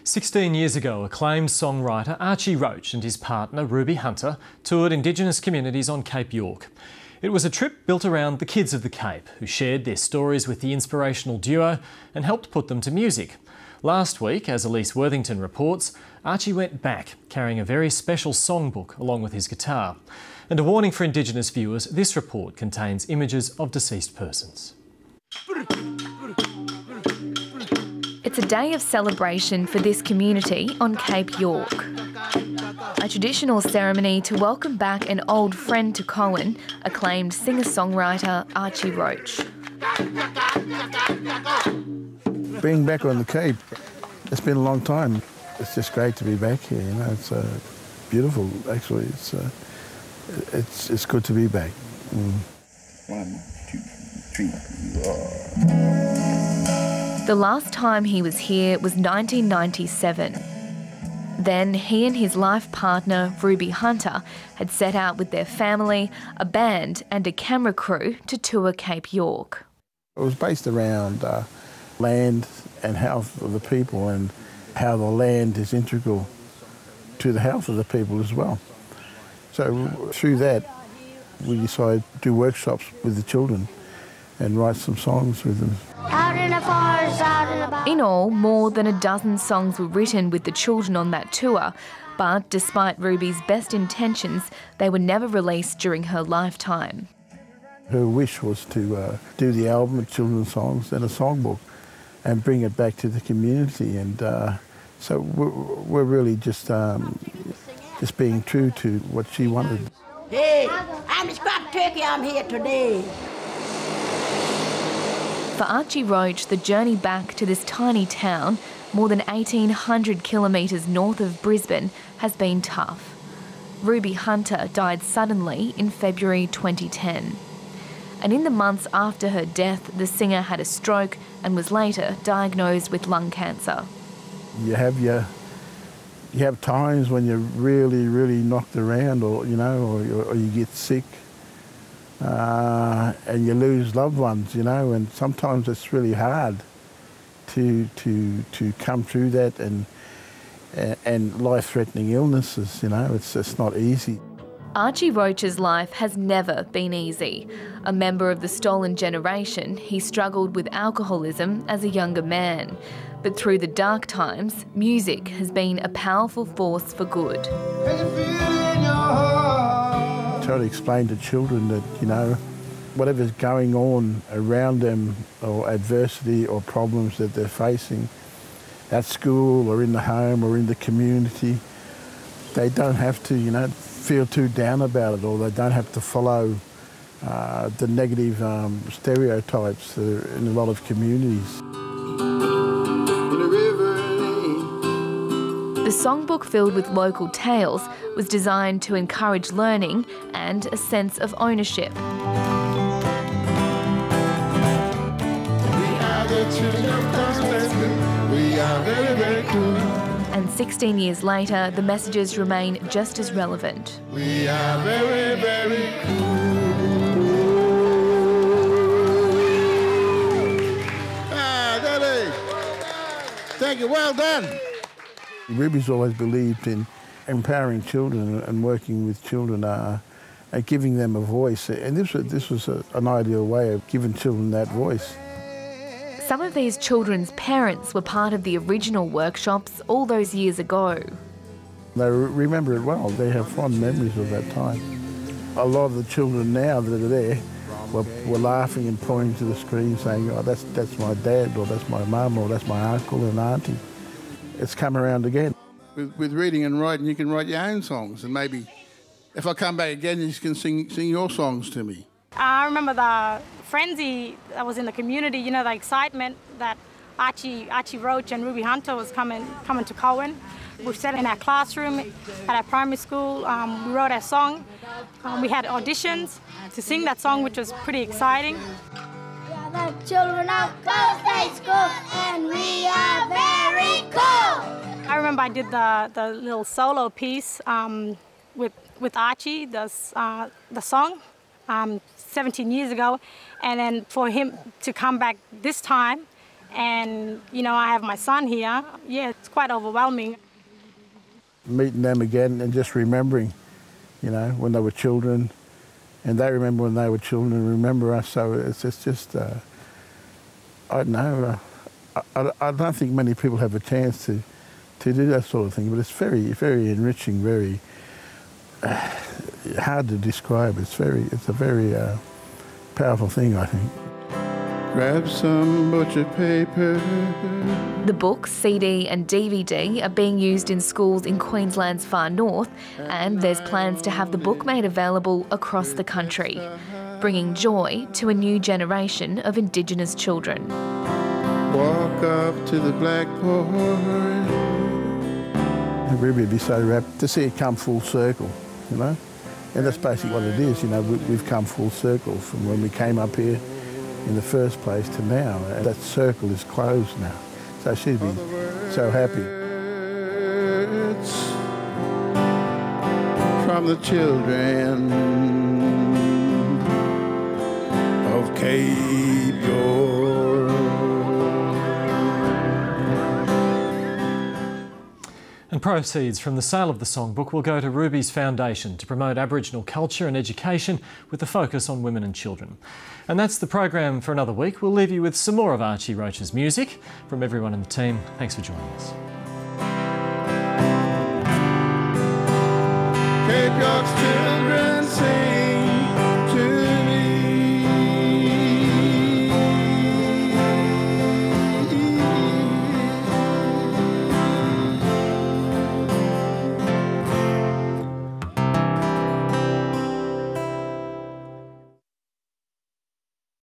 16 years ago, acclaimed songwriter Archie Roach and his partner Ruby Hunter toured Indigenous communities on Cape York. It was a trip built around the kids of the Cape, who shared their stories with the inspirational duo and helped put them to music. Last week, as Elise Worthington reports, Archie went back, carrying a very special songbook along with his guitar. And a warning for Indigenous viewers, this report contains images of deceased persons. It's a day of celebration for this community on Cape York. A traditional ceremony to welcome back an old friend to Cowan, acclaimed singer-songwriter Archie Roach. Being back on the Cape, it's been a long time. It's just great to be back here, you know, it's beautiful actually. It's good to be back. 1, 2, 3. The last time he was here was 1997. Then he and his life partner, Ruby Hunter, had set out with their family, a band and a camera crew to tour Cape York. It was based around land and health of the people, and how the land is integral to the health of the people as well. So through that, we decided to do workshops with the children and write some songs with them. Out in the forest, out in the... In all, more than a dozen songs were written with the children on that tour, but despite Ruby's best intentions, they were never released during her lifetime. Her wish was to do the album of children's songs and a songbook and bring it back to the community, and so we're really just being true to what she wanted. Hey, I'm Scott Turkey, I'm here today. For Archie Roach, the journey back to this tiny town, more than 1,800 kilometres north of Brisbane, has been tough. Ruby Hunter died suddenly in February 2010. And in the months after her death, the singer had a stroke and was later diagnosed with lung cancer. You have times when you're really knocked around, or or you get sick, and you lose loved ones, and sometimes it's really hard to come through that, and life-threatening illnesses, it's just not easy. Archie Roach's life has never been easy. A member of the stolen generation, he struggled with alcoholism as a younger man. But through the dark times, music has been a powerful force for good. Try to explain to children that, whatever's going on around them, or adversity or problems that they're facing at school or in the home or in the community, they don't have to, feel too down about it, or they don't have to follow the negative stereotypes that are in a lot of communities. The songbook, filled with local tales, was designed to encourage learning and a sense of ownership. And 16 years later, the messages remain just as relevant. We are very cool. Daddy! Thank you, well done. Ruby's always believed in empowering children and working with children, and giving them a voice. And this was an ideal way of giving children that voice. Some of these children's parents were part of the original workshops all those years ago. They remember it well. They have fond memories of that time. A lot of the children now that are there were laughing and pointing to the screen saying, oh, that's my dad, or that's my mum, or that's my uncle and auntie. It's come around again. With reading and writing, you can write your own songs, and maybe if I come back again, you can sing your songs to me. I remember the frenzy that was in the community, the excitement that Archie Roach and Ruby Hunter was coming to Cowan. We sat in our classroom at our primary school, we wrote our song, we had auditions to sing that song, which was pretty exciting. We are the children of Coast State School, and we are very cool. I remember I did the little solo piece with Archie, the song, 17 years ago, and then for him to come back this time And, you know, I have my son here. Yeah, it's quite overwhelming. Meeting them again and just remembering, you know, when they were children, and they remember when they were children and remember us. So it's just I don't know. I don't think many people have a chance to do that sort of thing, but it's very, very enriching, very hard to describe. It's a very powerful thing, I think. Grab some butcher paper. The book, CD and DVD are being used in schools in Queensland's far north, and there's plans to have the book made available across the country, bringing joy to a new generation of Indigenous children. Walk up to the blackboard. Ruby would be so rapt to see it come full circle, you know? And that's basically what it is, you know, we've come full circle from when we came up here in the first place to now. And that circle is closed now. So she'd be so happy. From the children of Cape York. And proceeds from the sale of the songbook will go to Ruby's Foundation to promote Aboriginal culture and education with a focus on women and children. And that's the program for another week. We'll leave you with some more of Archie Roach's music. From everyone in the team, thanks for joining us. Cape York's children.